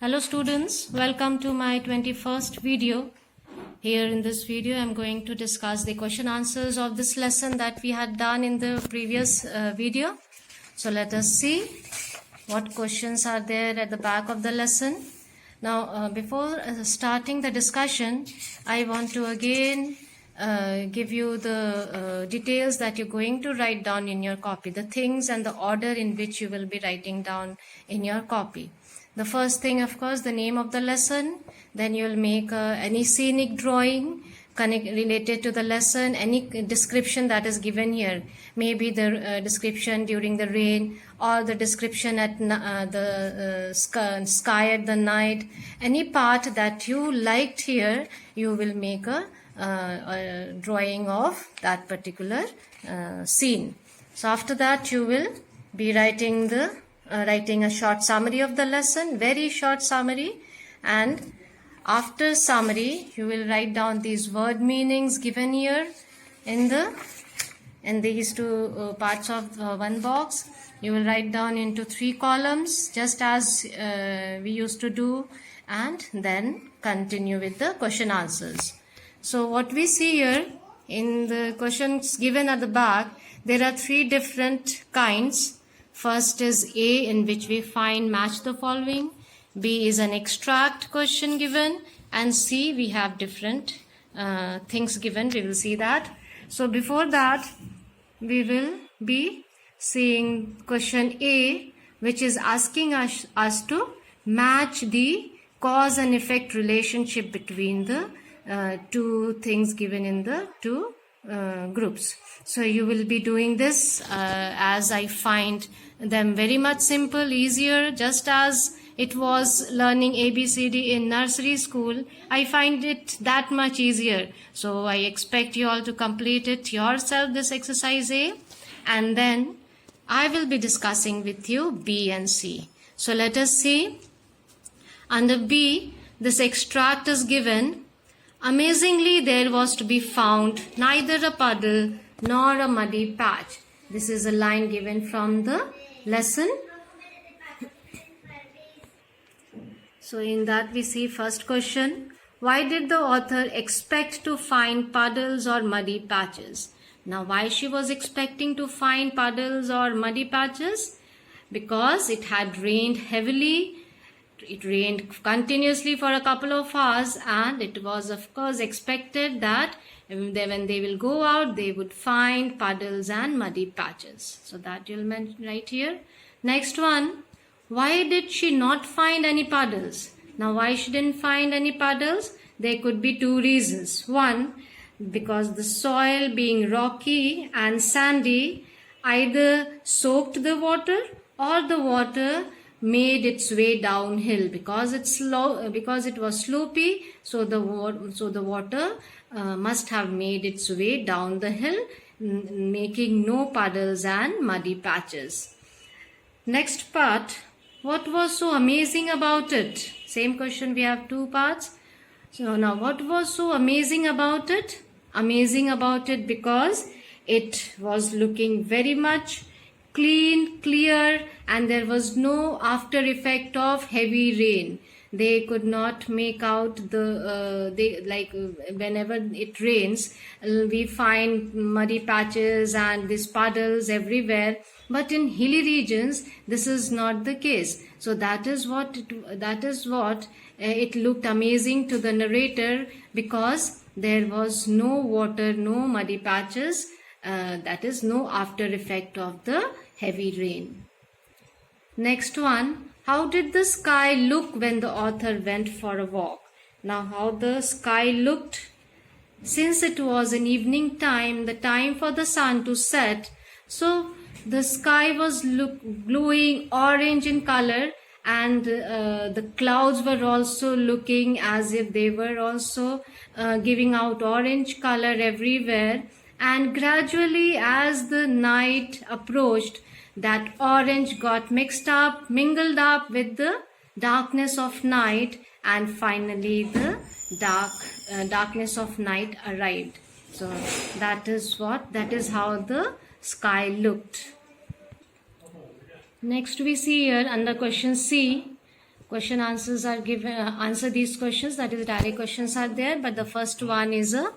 Hello students, welcome to my 21st video. Here in this video, I'm going to discuss the question answers of this lesson that we had done in the previous video. So let us see what questions are there at the back of the lesson. Now, before starting the discussion, I want to again give you the details that you're going to write down in your copy, the things and the order in which you will be writing down in your copy. The first thing, of course, the name of the lesson. Then you'll make any scenic drawing related to the lesson, any description that is given here. Maybe the description during the rain or the description at the sky at the night. Any part that you liked here, you will make a drawing of that particular scene. So after that, you will be writing a short summary of the lesson, very short summary, and after summary you will write down these word meanings given here in these two parts of one box. You will write down into 3 columns just as we used to do, and then continue with the question answers. So what we see here in the questions given at the back, there are 3 different kinds. First is A, in which we find match the following. B is an extract question given, and C, we have different things given. We will see that. So before that, we will be seeing question A, which is asking us to match the cause and effect relationship between the 2 things given in the 2 groups. So you will be doing this as I find them very much simple, easier, just as it was learning ABCD in nursery school. I find it that much easier. So I expect you all to complete it yourself, this exercise A, and then I will be discussing with you B and C. So let us see. Under B, this extract is given. Amazingly, there was to be found neither a puddle nor a muddy patch. This is a line given from the lesson. So in that we see first question. Why did the author expect to find puddles or muddy patches? Now, why she was expecting to find puddles or muddy patches? Because it had rained heavily. It rained continuously for a couple of hours, and it was of course expected that when they will go out, they would find puddles and muddy patches. So that you'll mention right here. Next one, why did she not find any puddles? Now, why she didn't find any puddles? There could be 2 reasons. One, because the soil being rocky and sandy either soaked the water or the water made its way downhill. Because it was slopey, so the water must have made its way down the hill, making no puddles and muddy patches. Next part, what was so amazing about it? Same question, we have 2 parts. So now, what was so amazing about it? Amazing about it because it was looking very much clean, clear, and there was no after effect of heavy rain. They could not make out whenever it rains, we find muddy patches and these puddles everywhere. But in hilly regions, this is not the case. So that is what it looked amazing to the narrator, because there was no water, no muddy patches. That is no after effect of the heavy rain. Next one, how did the sky look when the author went for a walk? Now, how the sky looked, since it was an evening time, the time for the sun to set, so the sky was glowing orange in color, and the clouds were also looking as if they were also giving out orange color everywhere. And gradually, as the night approached, that orange got mingled up with the darkness of night, and finally the darkness of night arrived. So that is how the sky looked. Next we see here under question C, question answers are given. Answer these questions. That is, direct questions are there, but the first one is a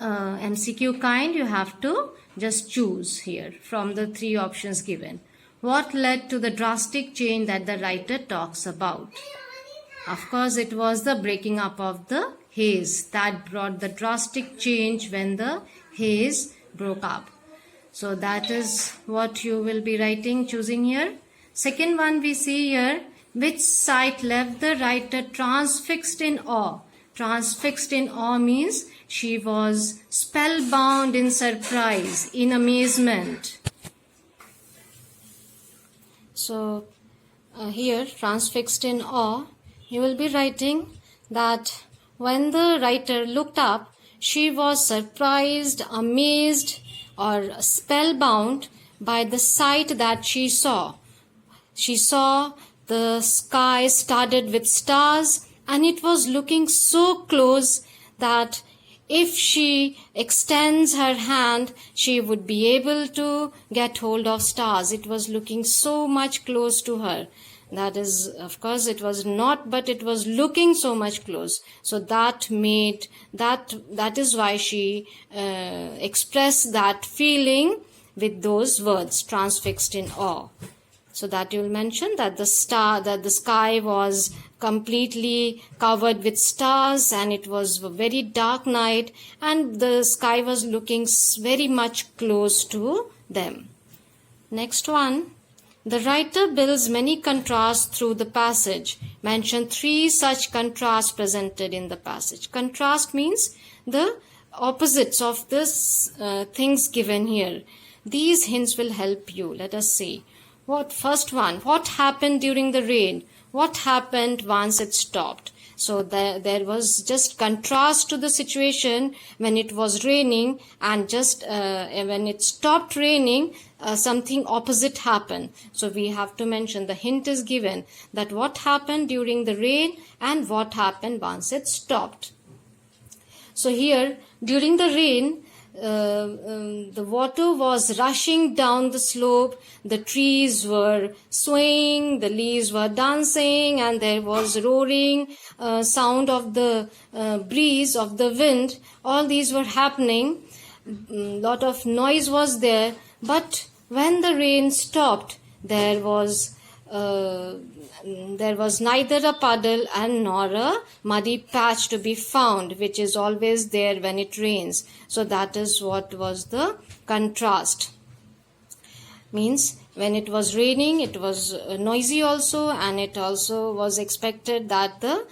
MCQ kind. You have to just choose here from the 3 options given. What led to the drastic change that the writer talks about? Of course, it was the breaking up of the haze that brought the drastic change when the haze broke up. So that is what you will be writing, choosing here. Second one we see here, which sight left the writer transfixed in awe? Transfixed in awe means she was spellbound in surprise, in amazement. So here, transfixed in awe, you will be writing that when the writer looked up, she was surprised, amazed, or spellbound by the sight that she saw. She saw the sky studded with stars, and it was looking so close that if she extends her hand, she would be able to get hold of stars. It was looking so much close to her. That is, of course, it was not, but it was looking so much close. So that is why she expressed that feeling with those words, transfixed in awe. So that you will mention that the sky was completely covered with stars, and it was a very dark night, and the sky was looking very much close to them. Next one. The writer builds many contrasts through the passage. Mention 3 such contrasts presented in the passage. Contrast means the opposites of this things given here. These hints will help you. Let us see. First one, what happened during the rain? What happened once it stopped? So there was just contrast to the situation when it was raining, and just when it stopped raining, something opposite happened. So we have to mention, the hint is given that what happened during the rain and what happened once it stopped. So here, during the rain, the water was rushing down the slope, the trees were swaying, the leaves were dancing, and there was roaring sound of the breeze, of the wind. All these were happening. Lot of noise was there, but when the rain stopped, there was neither a puddle and nor a muddy patch to be found, which is always there when it rains. So that is what was the contrast. Means when it was raining, it was noisy also, and it also was expected that the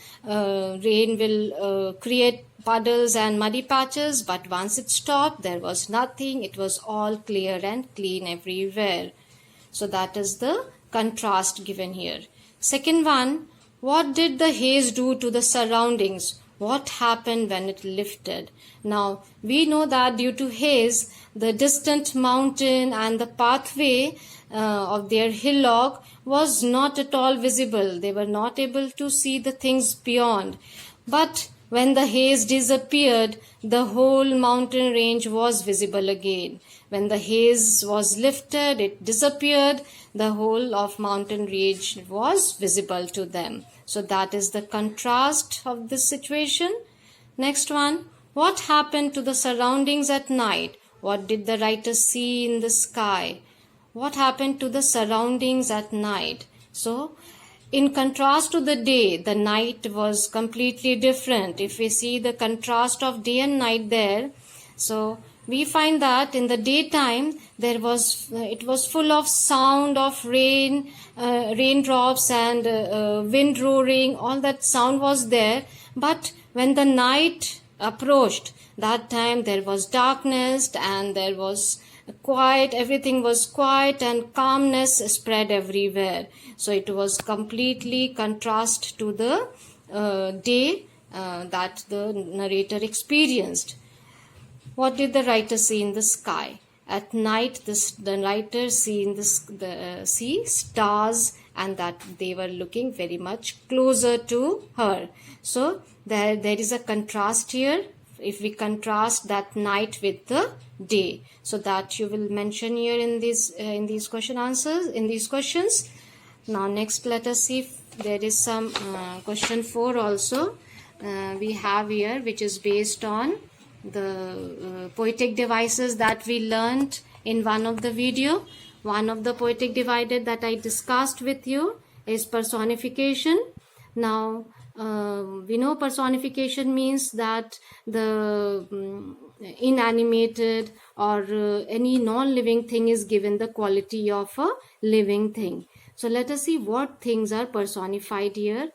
rain will create puddles and muddy patches, but once it stopped, there was nothing. It was all clear and clean everywhere. So that is the contrast given here. Second one, what did the haze do to the surroundings? What happened when it lifted? Now, we know that due to haze, the distant mountain and the pathway of their hillock was not at all visible. They were not able to see the things beyond. But when the haze disappeared, the whole mountain range was visible again. When the haze was lifted, it disappeared, the whole of mountain range was visible to them. So that is the contrast of this situation. Next one, what happened to the surroundings at night? What did the writer see in the sky? What happened to the surroundings at night? So, in contrast to the day, the night was completely different. If we see the contrast of day and night there, so we find that in the daytime it was full of sound of rain, raindrops and wind roaring. All that sound was there. But when the night approached, that time there was darkness and there was quiet. Everything was quiet and calmness spread everywhere. So it was completely contrast to the day that the narrator experienced. What did the writer see in the sky? At night, the writer see stars, and that they were looking very much closer to her. So there is a contrast here. If we contrast that night with the day, so that you will mention here in these question answers, in these questions. Now next, let us see there is some question 4 also we have here, which is based on the poetic devices that we learned in one of the video. One of the poetic devices that I discussed with you is personification. Now we know personification means that the inanimated or any non-living thing is given the quality of a living thing. So let us see what things are personified here.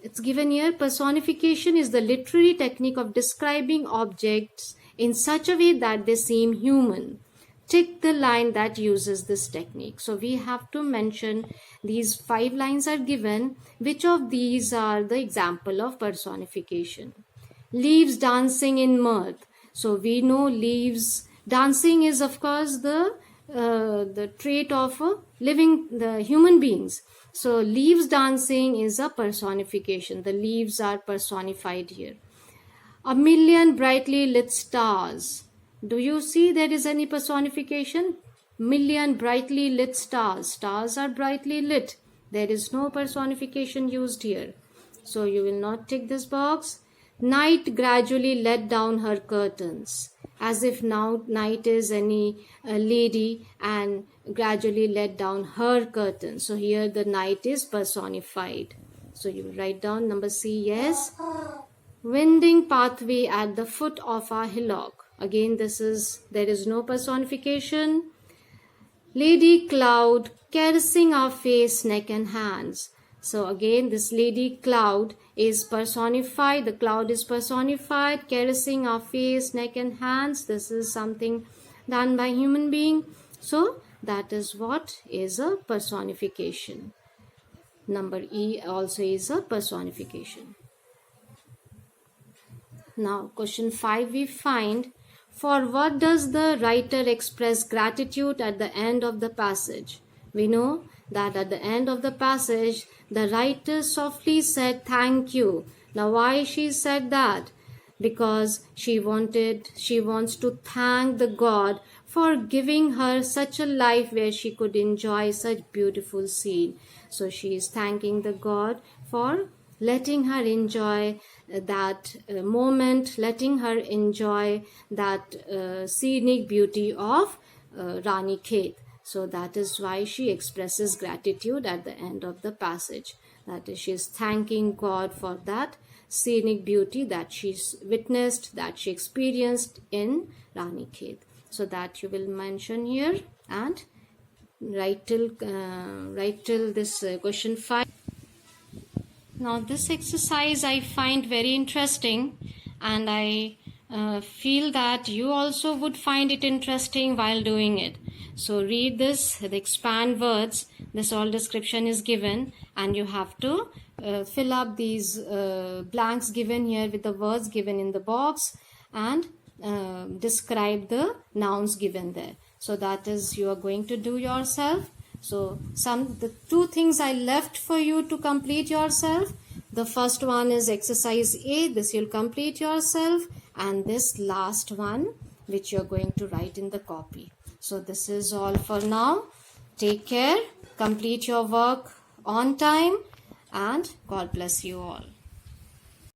It's given here, personification is the literary technique of describing objects in such a way that they seem human. Tick the line that uses this technique. So we have to mention these 5 lines are given. Which of these are the example of personification? Leaves dancing in mirth. So we know leaves dancing is of course the trait of the human beings. So leaves dancing is a personification. The leaves are personified here. A million brightly lit stars. Do you see there is any personification? Million brightly lit stars. Stars are brightly lit. There is no personification used here. So you will not tick this box. Night gradually let down her curtains. As if now night is any lady and gradually let down her curtains. So here the night is personified. So you will write down number C, yes. Winding pathway at the foot of our hillock. Again, there is no personification. Lady cloud caressing our face, neck and hands. So again, this lady cloud is personified. The cloud is personified, caressing our face, neck and hands. This is something done by human being. So that is what is a personification. Number E also is a personification. Now question 5 we find, for what does the writer express gratitude at the end of the passage? We know that at the end of the passage, the writer softly said thank you. Now why she said that? Because she wants to thank the God for giving her such a life where she could enjoy such beautiful scene. So she is thanking the God for letting her enjoy that moment, letting her enjoy that scenic beauty of Rani Khet. So that is why she expresses gratitude at the end of the passage. That is, she is thanking God for that scenic beauty that she's witnessed, that she experienced in Rani Khet. So that you will mention here and write till this question 5. Now this exercise I find very interesting, and I feel that you also would find it interesting while doing it. So read this, the expand words, this all description is given, and you have to fill up these blanks given here with the words given in the box, and describe the nouns given there. So that is you are going to do yourself. So the 2 things I left for you to complete yourself. The first one is exercise A, this you'll complete yourself, and this last one which you're going to write in the copy. So this is all for now. Take care, complete your work on time, and God bless you all.